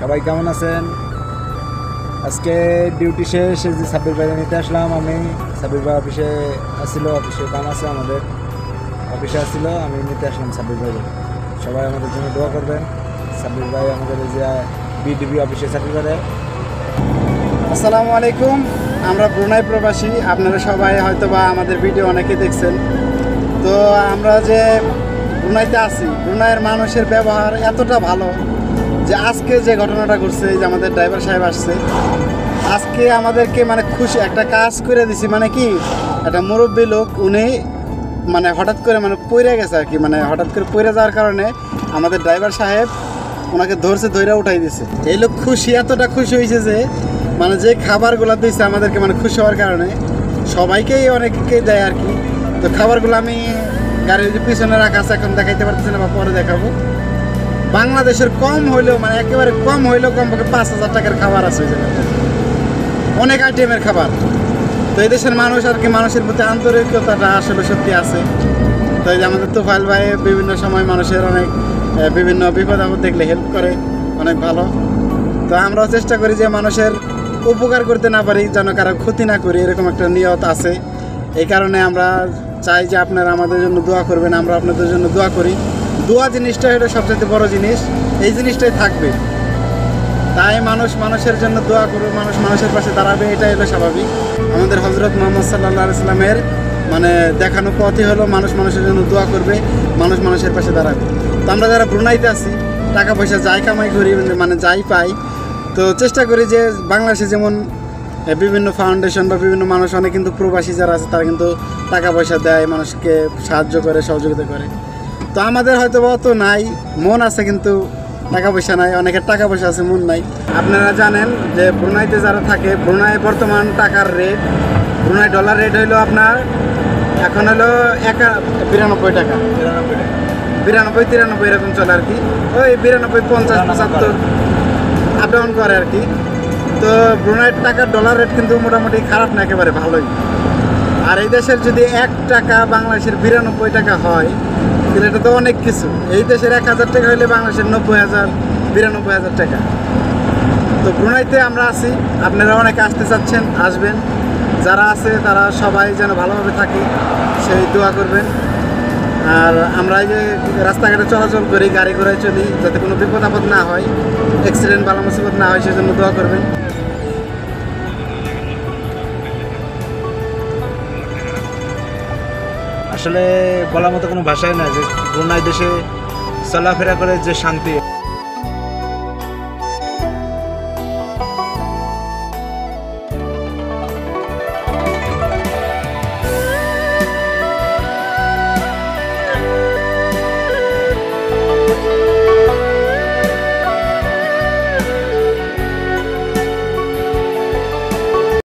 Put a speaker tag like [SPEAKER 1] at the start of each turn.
[SPEAKER 1] সবাই কেমন আছেন? আজকে ডিউটি শেষ, এই যে সাব্বির ভাই নিতে আসলাম। আমি সাব্বির ভাই অফিসে আসছিল, অফিসে কাম আছে আমাদের, অফিসে আসছিল, আমি নিতে আসলাম সাব্বির ভাই। সবাই আমাদের জন্য দোয়া করবেন। সাব্বির ভাই আমাদের এই যে বিডিবি অফিসে চাকরি করে।
[SPEAKER 2] আসসালামু আলাইকুম। আমরা ব্রুনাই প্রবাসী, আপনারা সবাই হয়তো বা আমাদের ভিডিও অনেকে দেখছেন। তো আমরা যে ব্রুনাইতে আছি, ব্রুনাইয়ের মানুষের ব্যবহার এতটা ভালো যে আজকে যে ঘটনাটা ঘটছে, যে আমাদের ড্রাইভার সাহেব আসছে, আজকে আমাদেরকে মানে খুশি একটা কাজ করে দিছি। মানে কি, একটা মুরব্বী লোক, উনি মানে হঠাৎ করে মানে পড়ে গেছে আর কি, মানে হঠাৎ করে পড়ে যাওয়ার কারণে আমাদের ড্রাইভার সাহেব ওনাকে ধরে উঠাই দিছে। এই লোক খুশি, এতটা খুশি হয়েছে যে মানে যে খাবারগুলো দিয়েছে আমাদেরকে, মানে খুশি হওয়ার কারণে সবাইকেই অনেককে দেয় আর কি। তো খাবারগুলো আমি গাড়ির পিছনে রাখা আছে, এখন দেখাইতে পারতেছি না, বা পরে দেখাবো। বাংলাদেশের কম হইলেও, মানে একেবারে কম হইলেও কমপক্ষে 5,000 টাকার খাবার আছে ওই জায়গাতে, অনেক আইটেমের খাবার। তো এই দেশের মানুষ আর কি, মানুষের প্রতি আন্তরিকতাটা আসলে সত্যি আছে। তো এই যে আমাদের তোফাইল ভাই বিভিন্ন সময় মানুষের অনেক বিভিন্ন বিপদ আপদ দেখলে হেল্প করে, অনেক ভালো। তো আমরাও চেষ্টা করি যে মানুষের উপকার করতে না পারি, যেন কারো ক্ষতি না করি, এরকম একটা নিয়ত আছে। এই কারণে আমরা চাই যে আপনারা আমাদের জন্য দোয়া করবেন, আমরা আপনাদের জন্য দোয়া করি। দোয়া জিনিসটা হলো সবচেয়ে বড় জিনিস, এই জিনিসটাই থাকবে। তাই মানুষ মানুষের জন্য দোয়া করবে, মানুষ মানুষের পাশে দাঁড়াবে, এটাই হলো স্বাভাবিক। আমাদের হজরত মুহাম্মদ সাল্লাল্লাহু আলাইহি সাল্লামের মানে দেখানো পথই হলো মানুষ মানুষের জন্য দোয়া করবে, মানুষ মানুষের পাশে দাঁড়াবে। তো আমরা যারা ব্রুনাইতে আছি, টাকা পয়সা যাই কামাই করি, মানে যাই পাই, তো চেষ্টা করি যে বাংলাদেশে যেমন বিভিন্ন ফাউন্ডেশন বা বিভিন্ন মানুষ, অনেক কিন্তু প্রবাসী যারা আছে তারা কিন্তু টাকা পয়সা দেয়, মানুষকে সাহায্য করে, সহযোগিতা করে। তো আমাদের হয়তো অত নাই, মন আছে কিন্তু টাকা পয়সা নাই। অনেকের টাকা পয়সা আছে, মন নাই। আপনারা জানেন যে ব্রুনাইতে যারা থাকে, ব্রুনাই বর্তমান টাকার রেট, ব্রুনাই ডলার রেট হইলো আপনার এখন হলো 92 টাকা, 92-93 এরকম চলে আর কি। ওই 92, 50, 75 আপ ডাউন করে আর কি। তো ব্রুনাইয়ের টাকার ডলার রেট কিন্তু মোটামুটি খারাপ না, একেবারে ভালোই। আর এই দেশের যদি 1 টাকা বাংলাদেশের 92 টাকা হয়, তাহলে এটা তো অনেক কিছু। এই দেশের 1,000 টাকা হলে বাংলাদেশের 90,000, 92,000 টাকা। তো ব্রুনাইতে আমরা আছি, আপনারা অনেকে আসতে চাচ্ছেন, আসবেন। যারা আছে তারা সবাই যেন ভালোভাবে থাকে, সেই দোয়া করবেন। আর আমরা এই যে রাস্তাঘাটে চলাচল করি, গাড়ি ঘোড়ায় চলি, যাতে কোনো বিপদ আপদ না হয়, অ্যাক্সিডেন্ট বালা মুসিবত না হয়, সেজন্য দোয়া করবেন।
[SPEAKER 1] আসলে বলার মতো কোনো ভাষাই না যে ব্রুনাই দেশে চলাফেরা করে যে শান্তি।